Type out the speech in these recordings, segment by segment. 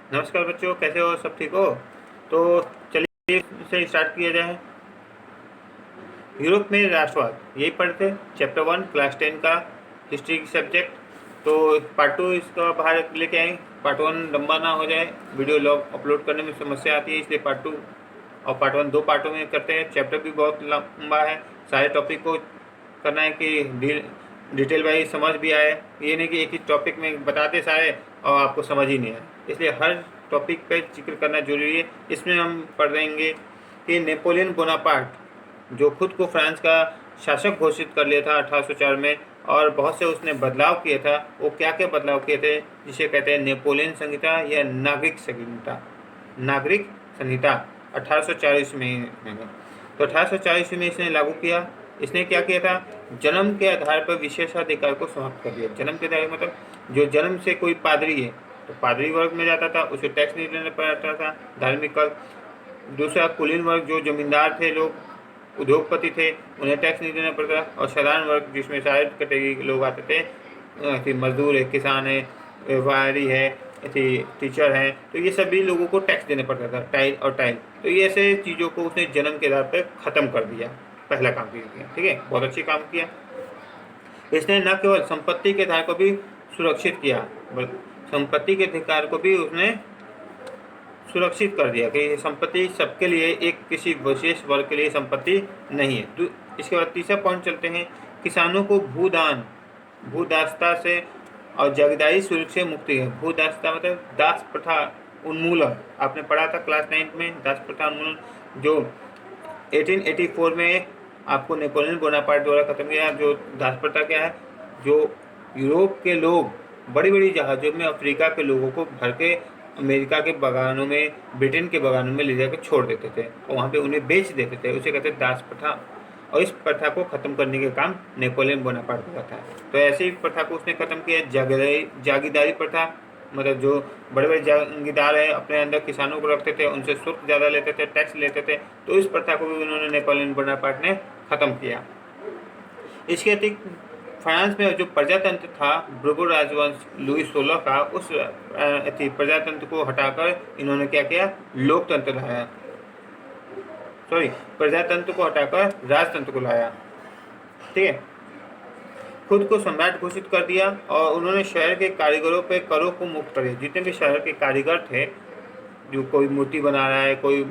नमस्कार बच्चों, कैसे हो? सब ठीक हो? तो चलिए से स्टार्ट किया जाए। यूरोप में राष्ट्रवाद यही पढ़ते, चैप्टर 1 क्लास 10 का हिस्ट्री की सब्जेक्ट। तो पार्ट 2 इसका बाहर लेके आए। पार्ट 1 लंबा ना हो जाए, वीडियो लॉग अपलोड करने में समस्या आती है, इसलिए पार्ट 2 और पार्ट 1 दो पार्टों में करते हैं। चैप्टर भी बहुत लंबा है, सारे टॉपिक को करना है कि डिटेल वाइज समझ भी आए। ये नहीं कि एक ही टॉपिक में बताते सारे और आपको समझ ही नहीं आए, इसलिए हर टॉपिक पे जिक्र करना जरूरी है। इसमें हम पढ़ देंगे कि नेपोलियन बोनापार्ट जो खुद को फ्रांस का शासक घोषित कर लिया था 1804 में, और बहुत से उसने बदलाव किए था। वो क्या क्या बदलाव किए थे, जिसे कहते हैं नेपोलियन संहिता या नागरिक संहिता। नागरिक संहिता 1840 में। तो 1840 में इसने लागू किया। इसने क्या किया था, जन्म के आधार पर विशेषाधिकार को समाप्त कर दिया। जन्म के आधार मतलब जो जन्म से कोई पादरी है तो पादरी वर्ग में जाता था, उसे टैक्स नहीं देना पड़ता था, धार्मिक कर। दूसरा कुलीन वर्ग, जो जमींदार थे लोग, उद्योगपति थे, उन्हें टैक्स नहीं देना पड़ता। और साधारण वर्ग जिसमें सारे कैटेगरी के लोग आते थे, मजदूर है, किसान है, व्यापारी है, टीचर हैं, तो ये सभी लोगों को टैक्स देना पड़ता था, टाइल। तो ये ऐसे चीज़ों को उसने जन्म के आधार पर ख़त्म कर दिया। पहला काम किया, ठीक है, बहुत अच्छी काम किया। इसने न केवल संपत्ति के अधिकार को भी सुरक्षित किया, बल्कि संपत्ति के अधिकार को भी उसने सुरक्षित कर दिया कि संपत्ति सबके लिए, एक किसी विशेष वर्ग के लिए संपत्ति नहीं है। इसके बाद तीसरा पॉइंट चलते हैं, किसानों को भूदासता से और जागीरदारी शुल्क से मुक्ति है। भूदासता मतलब दास प्रथा उन्मूलन, आपने पढ़ा था क्लास 9 में, दास प्रथा उन्मूलन जो 1884 में आपको नेपोलियन बोनापार्ट द्वारा खत्म किया। जो दास प्रथा क्या है, जो यूरोप के लोग बड़ी बड़ी जहाज़ों में अफ्रीका के लोगों को भर के अमेरिका के बागानों में, ब्रिटेन के बागानों में ले जाकर छोड़ देते थे और वहाँ पे उन्हें बेच देते थे, उसे कहते दास प्रथा। और इस प्रथा को ख़त्म करने का काम नेपोलियन बोनापार्ट का था। तो ऐसे ही प्रथा को उसने ख़त्म किया। जागीरदारी प्रथा मतलब जो बड़े बड़े जागीरदार है अपने अंदर किसानों को रखते थे, उनसे शुल्क ज़्यादा लेते थे, टैक्स लेते थे, तो इस प्रथा को भी उन्होंने नेपोलियन बोनापार्ट ने ख़त्म किया। इसके अतिरिक्त फ्रांस में जो प्रजातंत्र था, ब्रबो राजवंश लुई 16 का, उस प्रजातंत्र को हटाकर इन्होंने क्या किया, लोकतंत्र लाया। प्रजातंत्र को हटाकर राजतंत्र को लाया, ठीक है। खुद को सम्राट घोषित कर दिया और उन्होंने शहर के कारीगरों पे करों को मुक्त कर दिया। जितने भी शहर के कारीगर थे, जो कोई मूर्ति बना रहा है, कोई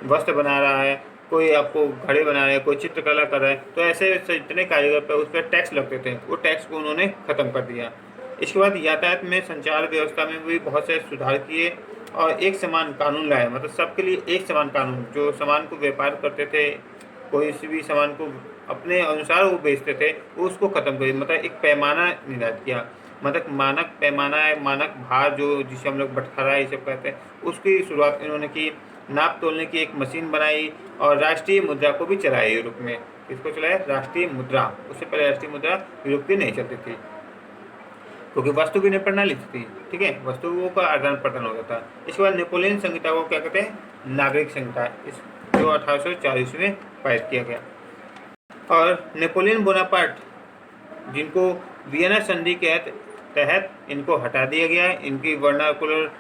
वस्त्र बना रहा है, कोई आपको घड़े बना रहा है, कोई चित्रकला कर रहा है, तो ऐसे जितने कारीगर पर उस पर टैक्स लगते थे, वो टैक्स को उन्होंने ख़त्म कर दिया। इसके बाद यातायात में, संचार व्यवस्था में भी बहुत से सुधार किए और एक समान कानून लाया। मतलब सबके लिए एक समान कानून, जो सामान को व्यापार करते थे, कोई भी सामान को अपने अनुसार वो बेचते थे, वो उसको ख़त्म कर दिया। मतलब एक पैमाना निर्धारित किया, मतलब मानक पैमाना है, मानक भार जो जिसे हम लोग बटखरा ये सब कहते हैं, उसकी शुरुआत इन्होंने की। नाप तोलने की एक मशीन बनाई और राष्ट्रीय मुद्रा को भी चलाया यूरोप में। इसको चलाया राष्ट्रीय मुद्रा। उससे पहले राष्ट्रीय मुद्रा यूरोप की नहीं चलती थी, क्योंकि वस्तु विनिमय प्रणाली थी, ठीक है, वस्तुओं का आदान प्रदान होता था। इसके बाद नेपोलियन संहिता को क्या कहते हैं, नागरिक संहिता, इस जो 1840 में पारित किया गया। और नेपोलियन बोनापार्ट, जिनको वियना संधि के तहत इनको हटा दिया गया, इनकी वर्नाकुलर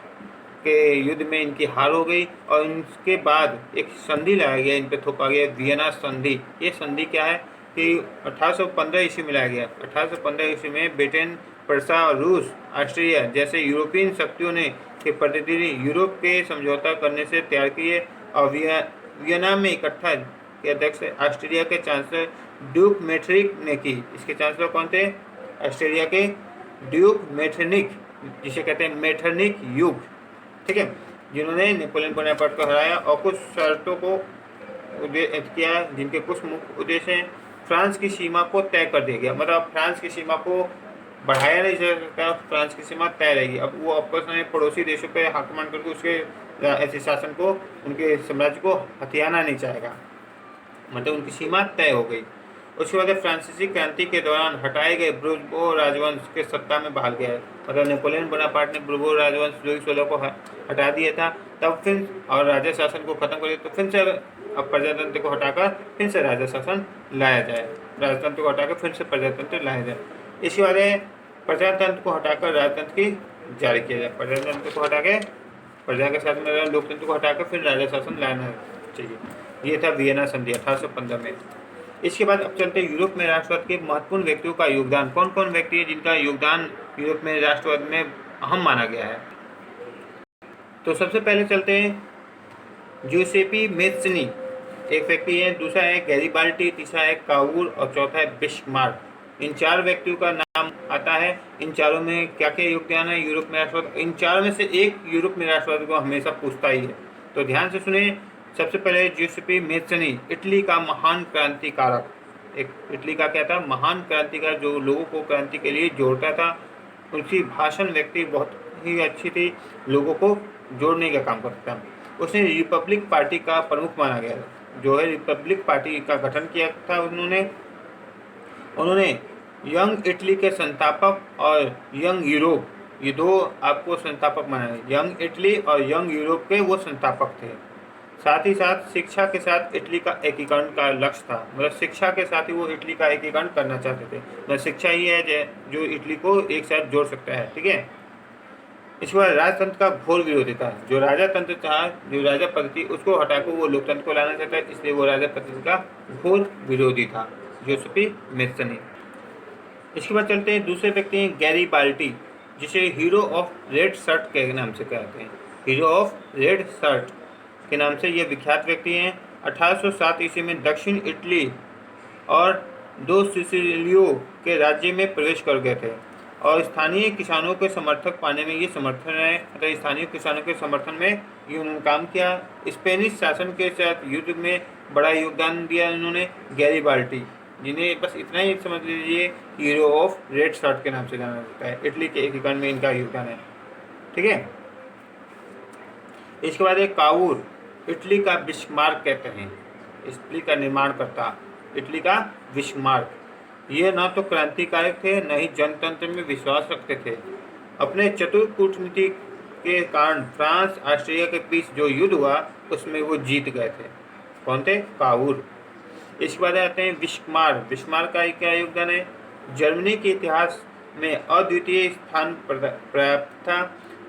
के युद्ध में इनकी हार हो गई और इनके बाद एक संधि लाया गया, इन पर थोपा गया वियना संधि। ये संधि क्या है कि 1815 ईस्वी में लाया गया। 1815 ईस्वी में ब्रिटेन, प्रसा और रूस, ऑस्ट्रिया जैसे यूरोपियन शक्तियों ने के प्रतिनिधि यूरोप के समझौता करने से तैयार किए और वियना में इकट्ठा के अध्यक्ष ऑस्ट्रिया के चांसलर ड्यूक मेटरनिक ने की। इसके चांसलर कौन थे, ऑस्ट्रिया के ड्यूक मेटरनिक, जिसे कहते हैं मेटरनिक युग, ठीक है, जिन्होंने नेपोलियन बोनापार्ट को हराया और कुछ शर्तों को किया, जिनके कुछ मुख्य उद्देश्य हैं। फ्रांस की सीमा को तय कर दिया गया, मतलब फ्रांस की सीमा को बढ़ाया नहीं जा सकता, फ्रांस की सीमा तय रहेगी। अब वो आपस में पड़ोसी देशों पर आक्रमण करके उसके ऐसे शासन को, उनके साम्राज्य को हथियाना नहीं चाहेगा, मतलब उनकी सीमा तय हो गई। उसके बाद फ्रांसीसी क्रांति के दौरान हटाए गए ब्रुबो राजवंश के सत्ता में बहाल गया, मतलब नेपोलियन बोनापार्ट ने ब्रुबो राजवंश लुई 16 को हटा दिया था, तब फिर और राजा शासन को खत्म कर दिया, तो फिर से अब प्रजातंत्र को हटाकर फिर से राजा शासन लाया जाए, राजतंत्र को हटाकर फिर से प्रजातंत्र लाया जाए। इसके बाद प्रजातंत्र को हटाकर राजतंत्र की जारी किया जाए। प्रजातंत्र को हटा के प्रजा के शासन में लोकतंत्र को हटा कर फिर राजा शासन लाना चाहिए। ये था वियना संधि 1815 में। इसके बाद अब चलते हैं यूरोप में राष्ट्रवाद के महत्वपूर्ण व्यक्तियों का योगदान। कौन कौन व्यक्ति है जिनका योगदान यूरोप में राष्ट्रवाद में अहम माना गया है? तो सबसे पहले चलते हैं जोसेपी मेत्सनी, एक व्यक्ति है, दूसरा है गैरिबाल्टी, तीसरा है काउर और चौथा है बिस्मार्क। इन चार व्यक्तियों का नाम आता है। इन चारों में क्या क्या योगदान है यूरोप में राष्ट्रवाद? इन चारों में से एक यूरोप में राष्ट्रवाद को हमेशा पूछता ही है, तो ध्यान से सुने। सबसे पहले जोसेपी मेत्सनी, इटली का महान क्रांतिकारक। एक इटली का क्या था? महान क्रांतिकार, जो लोगों को क्रांति के लिए जोड़ता था। उनकी भाषण व्यक्ति बहुत ही अच्छी थी, लोगों को जोड़ने का काम करता था। उसने रिपब्लिक पार्टी का प्रमुख माना गया, जो है रिपब्लिक पार्टी का गठन किया था उन्होंने यंग इटली के संस्थापक और यंग यूरोप, ये दो आपको संस्थापक माना है। यंग इटली और यंग यूरोप के वो संस्थापक थे। साथ ही साथ शिक्षा के साथ इटली का एकीकरण का लक्ष्य था, मतलब शिक्षा के साथ ही वो इटली का एकीकरण करना चाहते थे। मतलब शिक्षा ही है जो इटली को एक साथ जोड़ सकता है, ठीक है। इसके बाद राजतंत्र का घोर विरोधी था। जो राजा तंत्र था, जो राजा पद्धति, उसको हटाकर वो लोकतंत्र को लाना चाहता है, इसलिए वो राजा पद्धति का घोर विरोधी था, जोसेपी मेत्सनी। इसके बाद चलते हैं दूसरे व्यक्ति हैं गैरिबाल्टी, जिसे हीरो ऑफ रेड शर्ट के नाम से कहते हैं। हीरो ऑफ रेड शर्ट के नाम से ये विख्यात व्यक्ति हैं। 1807 ईस्वी में दक्षिण इटली और दो सिसिलियों के राज्य में प्रवेश कर गए थे और स्थानीय किसानों के समर्थक पाने में ये समर्थन है, अतः स्थानीय किसानों के समर्थन में ये उन्होंने काम किया। स्पेनिश शासन के साथ युद्ध में बड़ा योगदान दिया इन्होंने। गैरिबाल्टी, जिन्हें बस इतना ही समझ लीजिए, हीरो ऑफ रेड शर्ट के नाम से जाना जाता है। इटली के एकीकरण में इनका योगदान है, ठीक है। इसके बाद एक काउर, इटली का बिस्मार्क कहते हैं। इटली का निर्माण करता, इटली का बिस्मार्क। ये न तो क्रांतिकारक थे, न ही जनतंत्र में विश्वास रखते थे। अपने चतुर कूटनीति के कारण फ्रांस ऑस्ट्रिया के बीच जो युद्ध हुआ उसमें वो जीत गए थे। कौन थे? काउर। इसके बाद आते हैं बिस्मार्क। बिस्मार्क का क्या योगदान है? जर्मनी के इतिहास में अद्वितीय स्थान प्राप्त था।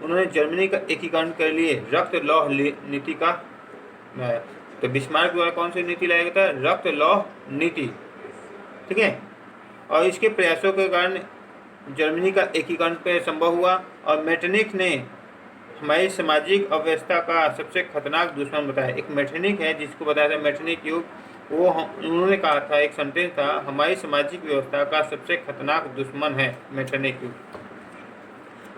उन्होंने जर्मनी का एकीकरण के लिए रक्त लौह नीति का, तो बिस्मार्क द्वारा कौन सी नीति लाया गया था? रक्त लौह नीति, ठीक है। और इसके प्रयासों के कारण जर्मनी का एकीकरण पे संभव हुआ। और मेटरनिख ने हमारी सामाजिक अव्यवस्था का सबसे खतरनाक दुश्मन बताया। एक मेटरनिख है जिसको बताया था मेटरनिख युग, वो उन्होंने कहा था, एक सेंटेंस था, हमारी सामाजिक व्यवस्था का सबसे खतरनाक दुश्मन है मेटरनिख युग।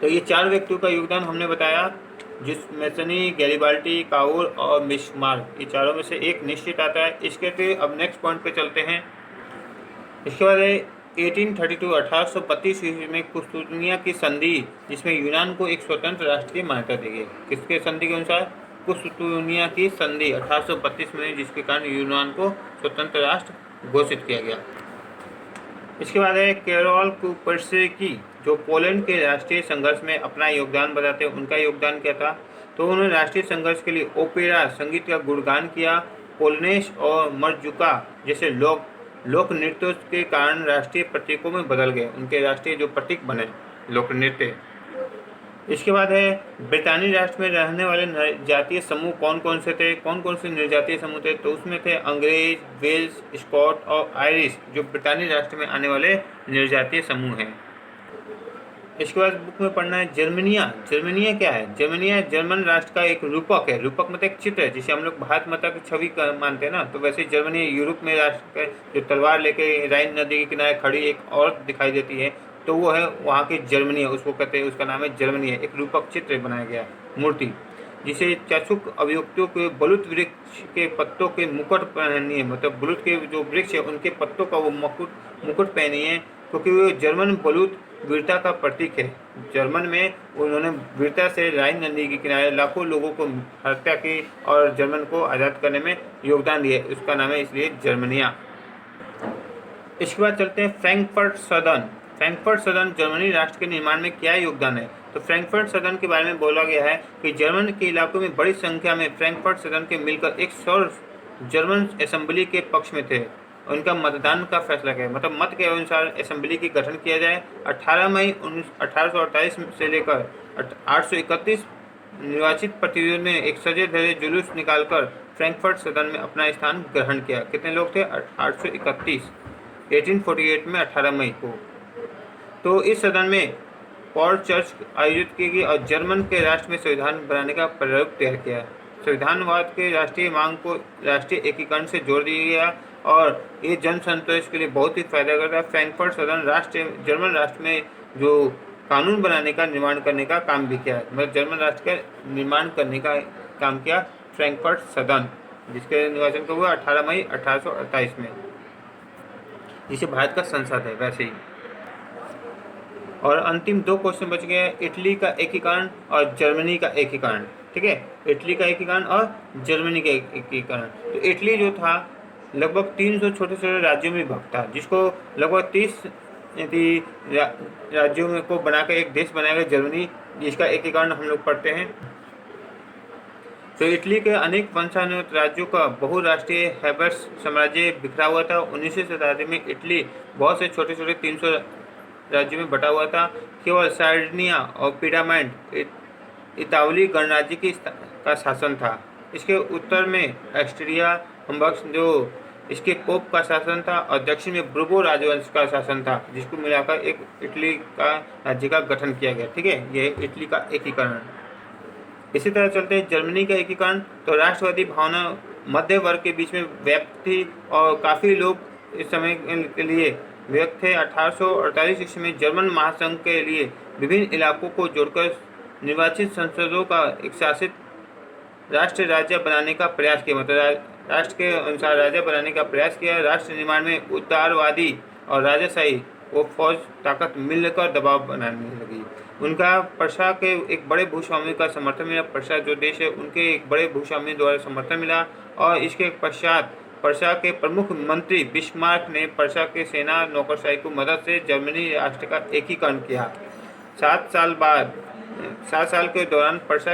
तो ये चार व्यक्तियों का योगदान हमने बताया, जिस मेसनी, गैरिबाल्टी, काउर और बिस्मार्क, ये चारों में से एक निश्चित आता है। इसके फिर अब नेक्स्ट पॉइंट पे चलते हैं। इसके बाद 1832 ईस्वी में कुस्तुनिया की संधि, जिसमें यूनान को एक स्वतंत्र राष्ट्र की मान्यता दी गई। किसके संधि के अनुसार? कुस्तुनिया की संधि 1832 में, जिसके कारण यूनान को स्वतंत्र राष्ट्र घोषित किया गया। इसके बाद है कैरोल कुपर्स्की, जो पोलैंड के राष्ट्रीय संघर्ष में अपना योगदान बताते हैं। उनका योगदान क्या था? तो उन्होंने राष्ट्रीय संघर्ष के लिए ओपेरा संगीत का गुणगान किया। पोलनेश और मर्जुका जैसे लोक नृत्यों के कारण राष्ट्रीय प्रतीकों में बदल गए, उनके राष्ट्रीय जो प्रतीक बने लोक नृत्य। इसके बाद है ब्रिटानी राष्ट्र में रहने वाले जातीय समूह कौन कौन से थे? कौन कौन से निर्जातीय समूह थे? तो उसमें थे अंग्रेज, वेल्स, स्कॉट और आयरिश, जो ब्रिटानी राष्ट्र में आने वाले निर्जातीय समूह हैं। इसके बाद बुक में पढ़ना है जर्मनिया। जर्मनिया क्या है? जर्मनिया जर्मन राष्ट्र का एक रूपक है। रूपक मतलब एक चित्र है, जिसे हम लोग भारत माता की छवि मानते हैं ना, तो वैसे जर्मनी यूरोप में राष्ट्र जो तलवार लेके राइन नदी के किनारे खड़ी एक औरत दिखाई देती है, तो वो है वहाँ की जर्मनी है, उसको कहते हैं, उसका नाम है जर्मनी है। एक रूपक चित्र बनाया गया मूर्ति, जिसे चाक्षुक अभियुक्तों के बलुत वृक्ष के पत्तों के मुकुट पहनी है, मतलब बलुत के जो वृक्ष है उनके पत्तों का वो मुकुट पहनी है, क्योंकि वो जर्मन बलूत वीरता का प्रतीक है। जर्मन में उन्होंने वीरता से राइन नदी के किनारे लाखों लोगों को हत्या की और जर्मन को आज़ाद करने में योगदान दिया, उसका नाम है इसलिए जर्मनिया। इसके बाद चलते हैं फ्रैंकफर्ट सदन। फ्रैंकफर्ट सदन जर्मनी राष्ट्र के निर्माण में क्या योगदान है? तो फ्रैंकफर्ट सदन के बारे में बोला गया है कि जर्मन के इलाकों में बड़ी संख्या में फ्रैंकफर्ट सदन के मिलकर 100 जर्मन असेंबली के पक्ष में थे। उनका मतदान का फैसला किया, मतलब मत के अनुसार असेंबली की गठन किया जाए। 18 मई 1848 से लेकर 831 निर्वाचित प्रतिनिधियों ने एक सजे धजे जुलूस निकालकर फ्रैंकफर्ट सदन में अपना स्थान ग्रहण किया। कितने लोग थे? 831, 1848 में 18 मई को। तो इस सदन में पॉल चर्च आयोजित की गई और जर्मन के राष्ट्र में संविधान बनाने का प्रारूप तैयार किया। संविधानवाद के राष्ट्रीय मांग को राष्ट्रीय एकीकरण से जोड़ दिया गया और ये जन संतोष के लिए बहुत ही फायदा करता है। फ्रैंकफर्ट सदन जर्मन राष्ट्र में जो कानून बनाने का निर्माण करने का काम भी किया, मतलब जर्मन राष्ट्र का निर्माण करने का काम किया फ्रैंकफर्ट सदन, जिसके निर्वाचन कब हुआ? 18 मई 1828 में, जिसे भारत का संसद है वैसे ही। और अंतिम 2 क्वेश्चन बच गए हैं, इटली का एकीकरण और जर्मनी का एकीकरण। ठीक है, इटली का एकीकरण और जर्मनी का एकीकरण। तो इटली जो था लगभग 300 छोटे छोटे राज्यों में विभक्त था, जिसको लगभग 30 राज्यों में को बनाकर एक देश बनाया गया जर्मनी, जिसका एकीकरण हम लोग पढ़ते हैं। तो इटली के अनेक वंशानुगत राज्यों का बहुराष्ट्रीय हैबर्स साम्राज्य बिखरा हुआ था। 19वीं शताब्दी में इटली बहुत से छोटे छोटे 300 राज्यों में बटा हुआ था। केवल सार्डिनिया और पिडामेंट इतावली गणराज्य का शासन था। इसके उत्तर में ऑस्ट्रिया हम्बर्ग जो इसके पोप का शासन था और दक्षिण में ब्रूबो राजवंश का शासन था, जिसको मिलाकर एक इटली का राज्य का गठन किया गया। ठीक है, यह इटली का एकीकरण। इसी तरह चलते हैं जर्मनी का एकीकरण। तो राष्ट्रवादी भावना मध्य वर्ग के बीच में व्याप्त थी और काफ़ी लोग इस समय के लिए व्यक्त थे। 1848 ईस्वी में जर्मन महासंघ के लिए विभिन्न इलाकों को जोड़कर निर्वाचित संसदों का एक शासित राष्ट्र राज्य बनाने का प्रयास किया, मतलब राष्ट्र के अनुसार राज्य बनाने का प्रयास किया। राष्ट्र निर्माण में उदारवादी और राजाशाही वो फौज ताकत मिलकर दबाव बनाने लगी। उनका पर्सा के एक बड़े भूस्वामी का समर्थन मिला। पर्सा जो देश है उनके एक बड़े भूस्वामी द्वारा समर्थन मिला और इसके पश्चात पर्सा के प्रमुख मंत्री बिस्मार्क ने पर्सा के सेना नौकरशाही की मदद से जर्मनी राष्ट्र का एकीकरण किया। 7 साल के दौरान पर्सा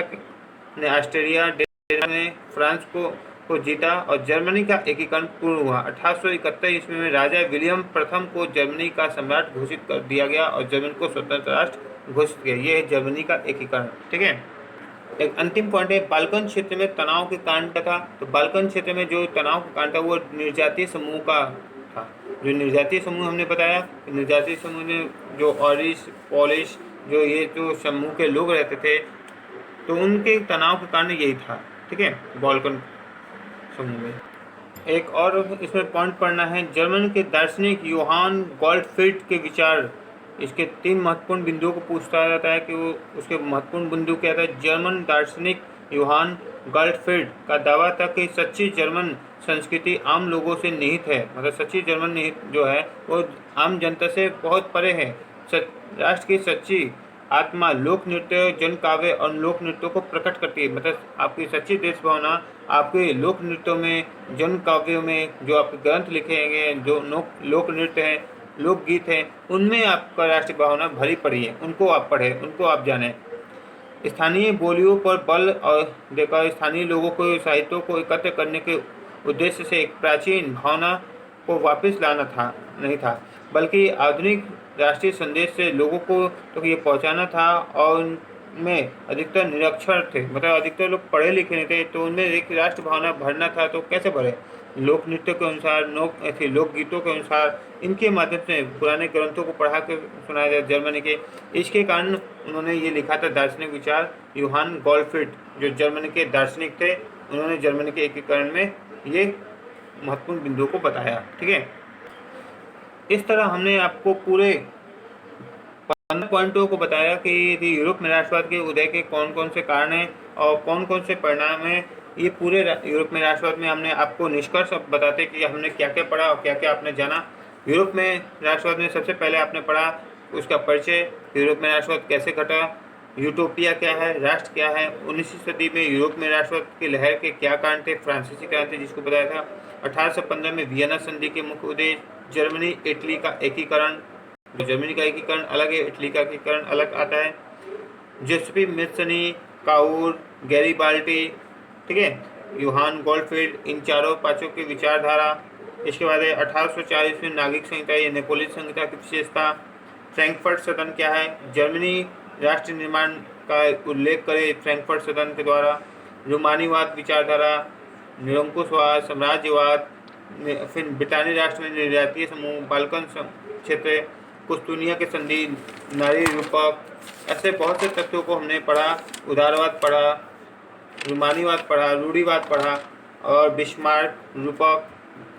ने ऑस्ट्रिया ने फ्रांस को जीता और जर्मनी का एकीकरण पूर्ण हुआ। 1871 ईस्वी में राजा विलियम प्रथम को जर्मनी का सम्राट घोषित कर दिया गया और जर्मनी को स्वतंत्र राष्ट्र घोषित किया। यह है जर्मनी का एकीकरण। ठीक है, एक अंतिम पॉइंट है बाल्कन क्षेत्र में तनाव के कारण का था। तो बाल्कन क्षेत्र में जो तनाव का कारण था वो निर्जातीय समूह का था। जो निर्जातीय समूह हमने बताया, निर्जातीय समूह में जो ऑरिश पोलिश जो ये जो समूह के लोग रहते थे, तो उनके तनाव के कारण यही था। ठीक है, बाल्कन समूह में। एक और इसमें पॉइंट पढ़ना है, जर्मन के दार्शनिक योहान गोल्डफिल्ड के विचार। इसके 3 महत्वपूर्ण बिंदुओं को पूछता जाता है कि वो उसके महत्वपूर्ण बिंदु क्या था। जर्मन दार्शनिक योहान गोल्डफिल्ड का दावा था कि सच्ची जर्मन संस्कृति आम लोगों से निहित है, मतलब सच्ची जर्मन निहित जो है वो आम जनता से बहुत परे है। राष्ट्र की सच्ची आत्मा लोक नृत्य, जन काव्य और लोक नृत्यों को प्रकट करती है। मतलब आपकी सच्ची देश भावना आपके लोक नृत्यों में, जन काव्यों में, जो आपके ग्रंथ लिखेंगे, जो लोक नृत्य हैं, लोकगीत हैं, उनमें आपका राष्ट्रीय भावना भरी पड़ी है। उनको आप पढ़ें, उनको आप जानें। स्थानीय बोलियों पर बल और देकर स्थानीय लोगों को साहित्यों को एकत्र करने के उद्देश्य से एक प्राचीन भावना को वापस लाना था नहीं था, बल्कि आधुनिक राष्ट्रीय संदेश से लोगों को तो ये पहुंचाना था। और उनमें अधिकतर निरक्षर थे, मतलब अधिकतर लोग पढ़े लिखे नहीं थे, तो उनमें एक राष्ट्र भावना भरना था। तो कैसे भरे? लोक नृत्य के अनुसार, लोकगीतों के अनुसार, इनके माध्यम से पुराने ग्रंथों को पढ़ा के सुनाया जाए जर्मनी के। इसके कारण उन्होंने ये लिखा था दार्शनिक विचार। योहान गोल्डफिल्ड जो जर्मनी के दार्शनिक थे, उन्होंने जर्मनी के एकीकरण में ये महत्वपूर्ण बिंदुओं को बताया। ठीक है, इस तरह हमने आपको पूरे 15 पॉइंटों को बताया कि यूरोप में राष्ट्रवाद के उदय के कौन कौन से कारण हैं और कौन कौन से परिणाम हैं। ये पूरे यूरोप में राष्ट्रवाद में हमने आपको निष्कर्ष बताते कि हमने क्या क्या पढ़ा और क्या क्या आपने जाना। यूरोप में राष्ट्रवाद में सबसे पहले आपने पढ़ा उसका परिचय, यूरोप में राष्ट्रवाद कैसे घटा, यूटोपिया क्या है, राष्ट्र क्या है। 19वीं सदी में यूरोप में राष्ट्रवाद की लहर के क्या कारण थे, फ्रांसीसी क्रांति जिसको बताया था। 1815 में वियना संधि के मुख्य उद्देश्य, जर्मनी इटली का एकीकरण। जर्मनी का एकीकरण अलग है, इटली का एकीकरण अलग आता है। जोसेफ मेस्सनी, काउर, गैरीबाल्डी, ठीक है, योहान गोल्डफिल्ड, इन चारों पांचों की विचारधारा। इसके बाद है 1840 में नागरिक संहिता या नेपोलियन संहिता की विशेषता। फ्रैंकफर्ट सदन क्या है, जर्मनी राष्ट्र निर्माण का उल्लेख करें फ्रैंकफर्ट सदन के द्वारा। रोमानीवाद विचारधारा, निरंकुशवाद, साम्राज्यवाद, फिर ब्रिटानी राष्ट्र में निर्यातीय समूह, बाल्कन क्षेत्र, कुस्तुनिया के संधि, नारी रूपक, ऐसे बहुत से तत्वों को हमने पढ़ा। उदारवाद पढ़ा, रोमानीवाद पढ़ा, रूढ़िवाद पढ़ा और बिस्मार्क, रूपक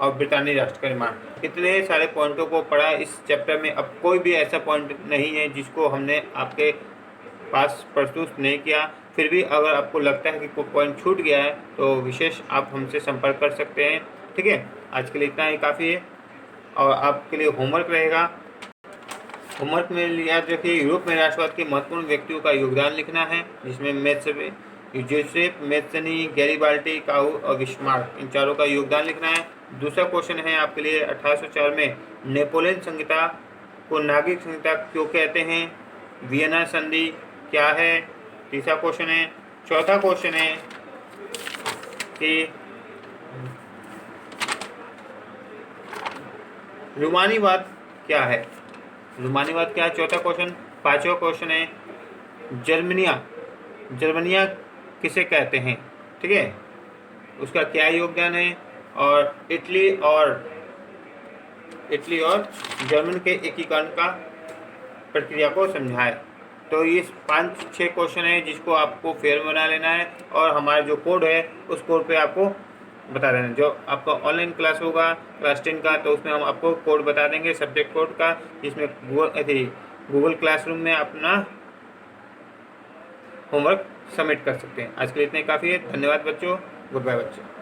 और ब्रिटानी राष्ट्र का निर्माण। इतने सारे पॉइंटों को पढ़ा इस चैप्टर में। अब कोई भी ऐसा पॉइंट नहीं है जिसको हमने आपके पास प्रस्तुत नहीं किया। फिर भी अगर आपको लगता है कि कोई पॉइंट छूट गया है तो विशेष आप हमसे संपर्क कर सकते हैं। ठीक है, आज के लिए इतना ही काफ़ी है। और आपके लिए होमवर्क रहेगा। होमवर्क में याद रखिए, यूरोप में राष्ट्रवाद के महत्वपूर्ण व्यक्तियों का योगदान लिखना है, जिसमें जोसेफ मेस्सनी, गैरीबाल्डी, काहू और बिस्मार्क, इन चारों का योगदान लिखना है। दूसरा क्वेश्चन है आपके लिए, 1804 में नेपोलियन संहिता को नागरिक संहिता क्यों कहते हैं? वियना संधि क्या है? तीसरा क्वेश्चन है। चौथा क्वेश्चन है कि रोमानीवाद क्या है? रोमानीवाद क्या है, चौथा क्वेश्चन। पांचवा क्वेश्चन है, जर्मनिया किसे कहते हैं? ठीक है, उसका क्या योगदान है? और इटली और जर्मन के एकीकरण का प्रक्रिया को समझाए। तो ये 5-6 क्वेश्चन है जिसको आपको फेयर बना लेना है और हमारा जो कोड है उस कोड पे आपको बता देना। जो आपका ऑनलाइन क्लास होगा क्लास 10 का, तो उसमें हम आपको कोड बता देंगे सब्जेक्ट कोड का, जिसमें गूगल क्लासरूम में अपना होमवर्क सबमिट कर सकते हैं। आज के लिए इतने काफ़ी है। धन्यवाद बच्चों। गुड बाय बच्चों।